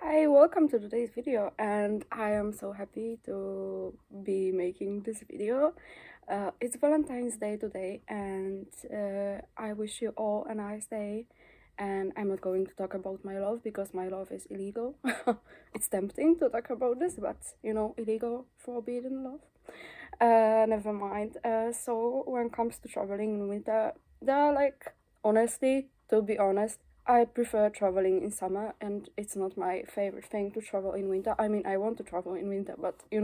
Hi, welcome to today's video, and I am so happy to be making this video. It's Valentine's Day today, and I wish you all a nice day. And I'm not going to talk about my love because my love is illegal. It's tempting to talk about this, but illegal, forbidden love. Never mind. So when it comes to traveling in winter, there are honestly, to be honest, I prefer traveling in summer, and it's not my favorite thing to travel in winter. I mean, I want to travel in winter, but you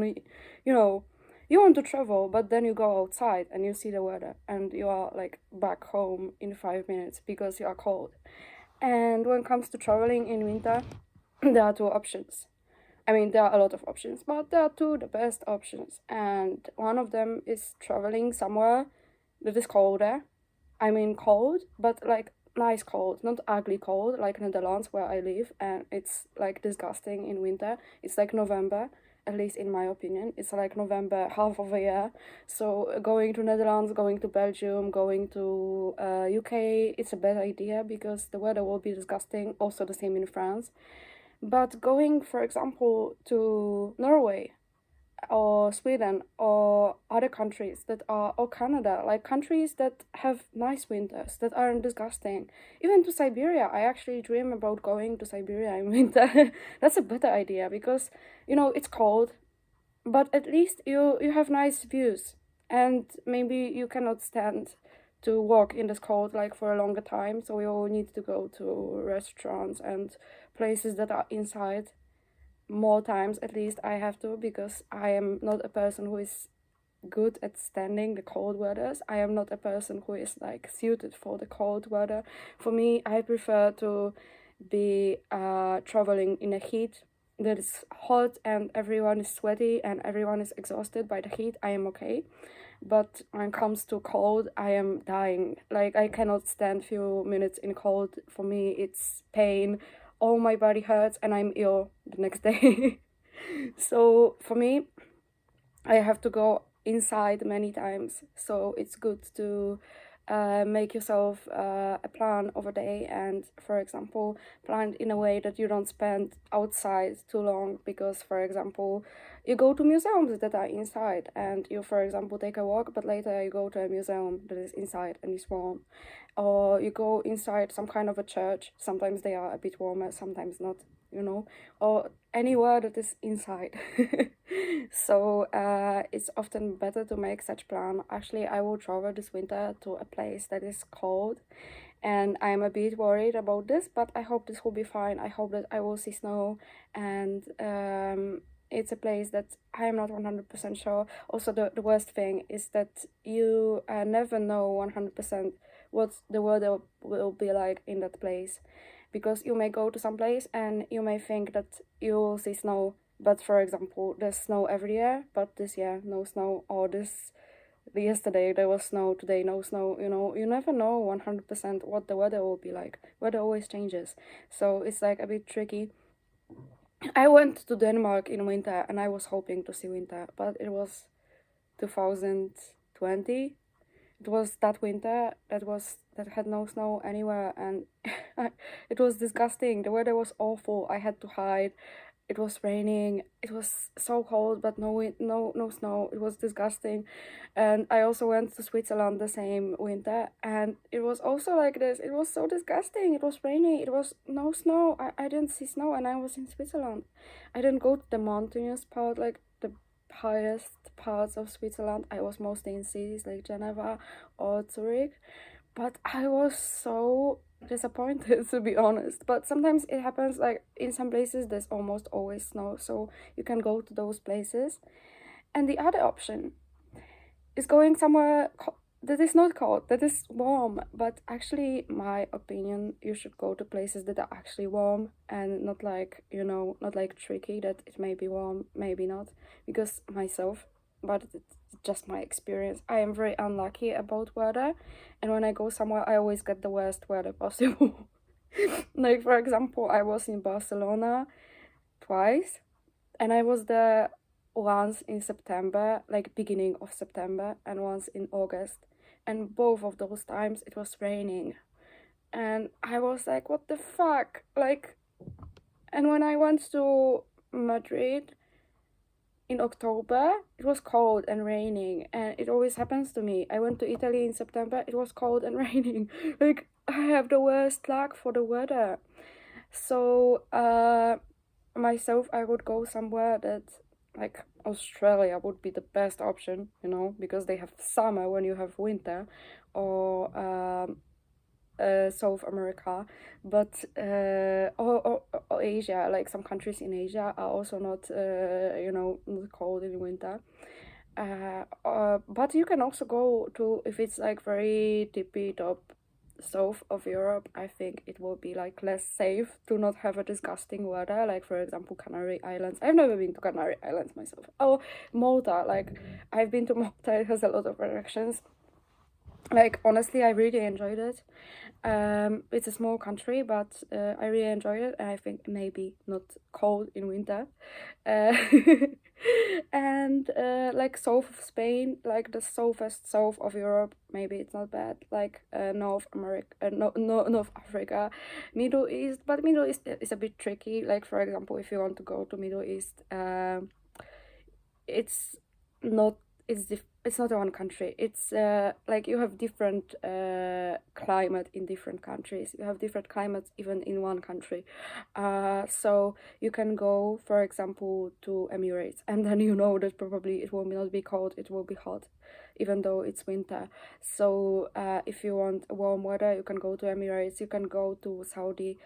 know, you want to travel, but then you go outside and you see the weather, and you are like back home in 5 minutes because you are cold. And when it comes to traveling in winter, there are two options. I mean, there are a lot of options, but there are two the best options, and one of them is traveling somewhere that is colder. I mean, cold, but like nice cold, not ugly cold, like Netherlands where I live, and it's like disgusting in winter. It's like November, at least in my opinion. It's like November, half of a year. So going to Netherlands, going to Belgium, going to UK, it's a bad idea because the weather will be disgusting. Also the same in France. But going, for example, to Norway or Sweden or other countries that are, or Canada, like countries that have nice winters that aren't disgusting. Even to Siberia, I actually dream about going to Siberia in winter. That's a better idea because it's cold, but at least you have nice views, and maybe you cannot stand to walk in this cold like for a longer time, so you need to go to restaurants and places that are inside more times. At least I have to, because I am not a person who is good at standing the cold weathers. I am not a person who is like suited for the cold weather. For me, I prefer to be traveling in a heat that is hot and everyone is sweaty and everyone is exhausted by the heat. I am okay. But when it comes to cold, I am dying. Like, I cannot stand few minutes in cold. For me, it's pain. All my body hurts and I'm ill the next day. So for me, I have to go inside many times. So it's good to make yourself a plan of a day, and, for example, plan in a way that you don't spend outside too long. Because, for example, you go to museums that are inside, and you, for example, take a walk, but later you go to a museum that is inside and is warm. Or you go inside some kind of a church. Sometimes they are a bit warmer, sometimes not, or anywhere that is inside. So it's often better to make such plan. Actually, I will travel this winter to a place that is cold, and I'm a bit worried about this, but I hope this will be fine. I hope that I will see snow, and it's a place that I am not 100% sure. Also, the worst thing is that you never know 100% what the weather will be like in that place, because you may go to some place and you may think that you'll see snow, but, for example, there's snow every year, but this year no snow, or this yesterday there was snow, today no snow. You never know 100% what the weather will be like. Weather always changes, so it's like a bit tricky. I went to Denmark in winter and I was hoping to see winter, but it was 2020. It was that winter that had no snow anywhere, and it was disgusting. The weather was awful. I had to hide. It was raining. It was so cold, but no snow. It was disgusting. And I also went to Switzerland the same winter, and it was also like this. It was so disgusting. It was raining. It was no snow. I didn't see snow, and I was in Switzerland. I didn't go to the mountainous part, like the highest parts of Switzerland. I was mostly in cities like Geneva or Zurich, but I was so disappointed, to be honest. But sometimes it happens, like in some places there's almost always snow, so you can go to those places. And the other option is going somewhere that is not cold, that is warm. But actually, my opinion, you should go to places that are actually warm, and not like, not like tricky that it may be warm, maybe not. Because myself, but it's just my experience, I am very unlucky about weather, and when I go somewhere, I always get the worst weather possible. Like, for example, I was in Barcelona twice, and I was there once in September, like beginning of September, and once in August. And both of those times it was raining. And I was like, what the fuck? Like, And when I went to Madrid in October, it was cold and raining, and it always happens to me. I went to Italy in September, it was cold and raining. Like, I have the worst luck for the weather. So, myself, I would go somewhere that, like, Australia would be the best option, you know, because they have summer when you have winter, or South America, but or Asia, like some countries in Asia are also not, not cold in winter. But you can also go to, if it's like very tippy top south of Europe, I think it will be like less safe to not have a disgusting weather. Like, for example, Canary Islands. I've never been to Canary Islands myself. Oh, Malta. Like, I've been to Malta. It has a lot of attractions. Like, honestly, I really enjoyed it. It's a small country, but I really enjoyed it, and I think maybe not cold in winter. Uh, and like south of Spain, like the south of Europe, maybe it's not bad. Like North America, no, North Africa, Middle East, but Middle East is a bit tricky. Like, for example, if you want to go to Middle East, it's not it's not one country. It's like you have different climate in different countries. You have different climates even in one country. So you can go, for example, to Emirates, and then you know that probably it will not be cold, it will be hot, even though it's winter. So if you want warm weather, you can go to Emirates, you can go to Saudi.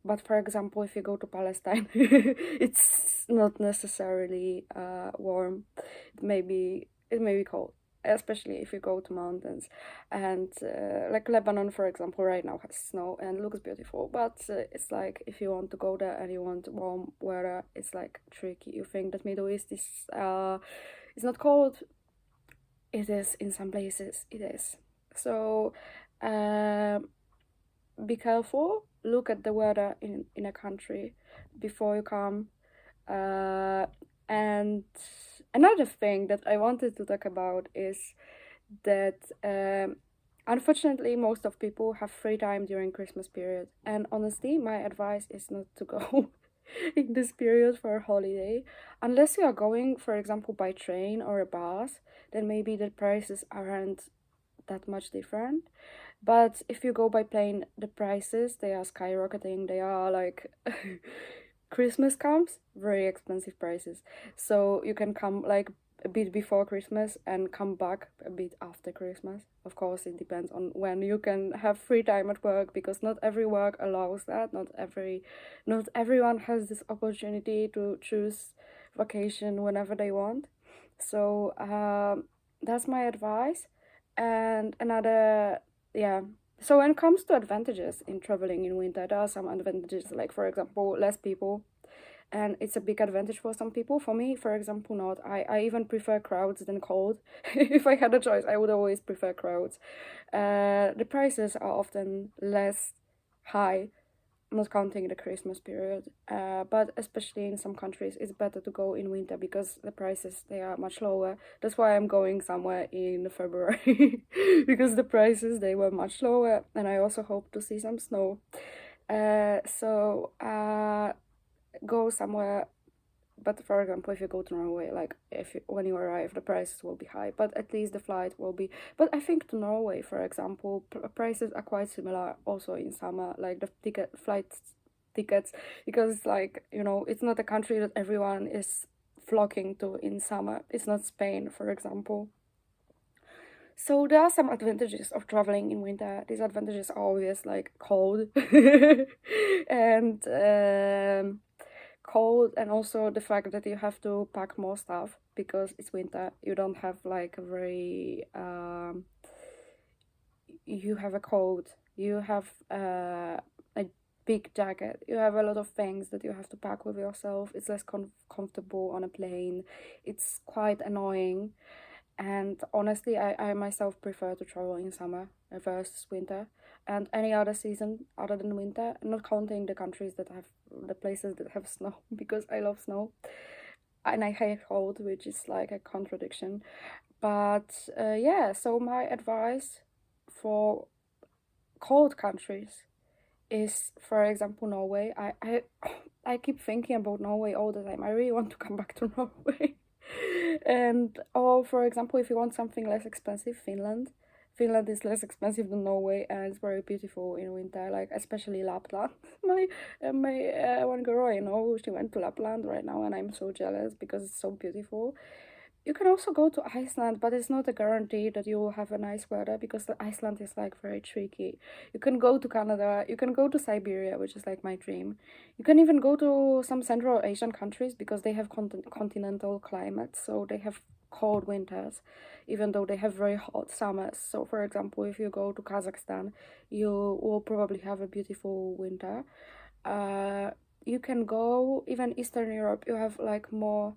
But for example, if you go to Palestine, it's not necessarily warm. It may be cold, especially if you go to mountains. And like Lebanon, for example, right now has snow and looks beautiful. But it's like, if you want to go there and you want warm weather, it's like tricky. You think that Middle East is not cold. It is in some places. It is. So be careful, look at the weather in a country before you come. And another thing that I wanted to talk about is that unfortunately most of people have free time during Christmas period, and honestly my advice is not to go in this period for a holiday unless you are going, for example, by train or a bus. Then maybe the prices aren't that much different. But if you go by plane, the prices, they are skyrocketing. They are like Christmas comes, very expensive prices. So you can come like a bit before Christmas and come back a bit after Christmas. Of course, it depends on when you can have free time at work, because not every work allows that. Not everyone has this opportunity to choose vacation whenever they want. So that's my advice. And another, yeah. So when it comes to advantages in traveling in winter, there are some advantages, like, for example, less people. And it's a big advantage for some people. For me, for example, not. I even prefer crowds than cold. If I had a choice, I would always prefer crowds. The prices are often less high, not counting the Christmas period. But especially in some countries, it's better to go in winter because the prices, they are much lower. That's why I'm going somewhere in February because the prices, they were much lower, and I also hope to see some snow. So go somewhere. But for example, if you go to Norway, like, when you arrive, the prices will be high, but at least the flight will be. But I think to Norway, for example, prices are quite similar also in summer, like the flight tickets, because, like, it's not a country that everyone is flocking to in summer. It's not Spain, for example. So there are some advantages of traveling in winter. These advantages are obvious, like cold, and cold, and also the fact that you have to pack more stuff because it's winter. You don't have like a very you have a coat, you have a big jacket, you have a lot of things that you have to pack with yourself. It's less comfortable on a plane. It's quite annoying. And honestly, I myself prefer to travel in summer versus winter, and any other season other than winter, not counting the places that have snow, because I love snow and I hate cold, which is like a contradiction. But yeah, so my advice for cold countries is, for example, Norway. I keep thinking about Norway all the time. I really want to come back to Norway. And or for example, if you want something less expensive, Finland. Finland is less expensive than Norway, and it's very beautiful in winter, like especially Lapland. My one girl I know, she went to Lapland right now, and I'm so jealous because it's so beautiful. You can also go to Iceland, but it's not a guarantee that you will have a nice weather because Iceland is like very tricky. You can go to Canada, you can go to Siberia, which is like my dream. You can even go to some Central Asian countries because they have continental climates, so they have cold winters, even though they have very hot summers. So, for example, if you go to Kazakhstan, you will probably have a beautiful winter. Uh, you can go even Eastern Europe. You have like more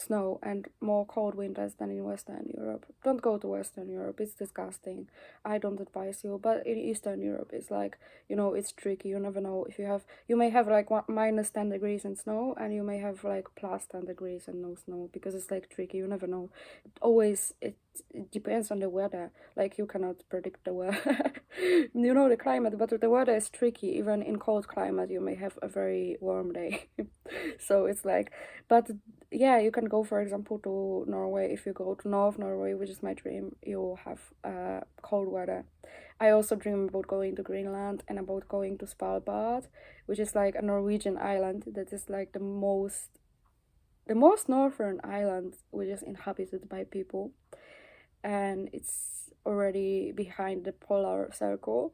snow and more cold winters than in Western Europe. Don't go to Western Europe, it's disgusting. I don't advise you, but in Eastern Europe, it's like, it's tricky. You never know if you may have like minus 10 degrees and snow, and you may have like plus 10 degrees and no snow because it's like tricky. You never know. It depends on the weather. Like, you cannot predict the weather. You know the climate, but the weather is tricky. Even in cold climate, you may have a very warm day. So it's like, but yeah, you can go, for example, to Norway. If you go to North Norway, which is my dream, you'll have cold weather. I also dream about going to Greenland and about going to Svalbard, which is like a Norwegian island that is like the most northern island, which is inhabited by people, and it's already behind the polar circle.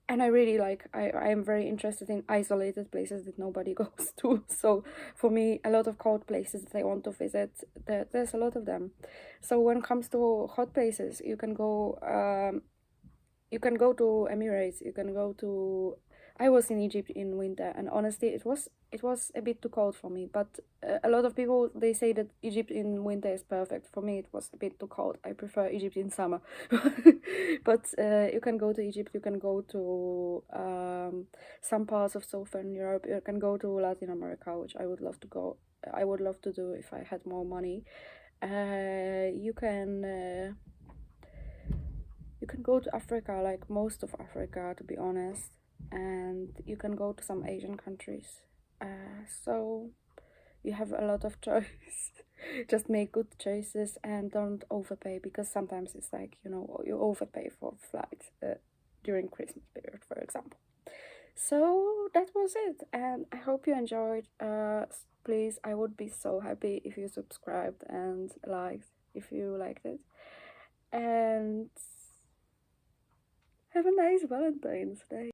And I really like, I'm very interested in isolated places that nobody goes to. So for me, a lot of cold places that I want to visit, there's a lot of them. So when it comes to hot places, you can go to Emirates, you can go to, I was in Egypt in winter, and honestly it was a bit too cold for me, but a lot of people, they say that Egypt in winter is perfect. For me, it was a bit too cold. I prefer Egypt in summer. But you can go to Egypt, you can go to some parts of Southern Europe, you can go to Latin America, which I would love to do if I had more money. You can go to Africa, like most of Africa, to be honest, and you can go to some Asian countries. So you have a lot of choice. Just make good choices and don't overpay, because sometimes it's like, you overpay for flights during Christmas period, for example. So that was it, and I hope you enjoyed. Please, I would be so happy if you subscribed and liked if you liked it. And have a nice Valentine's Day.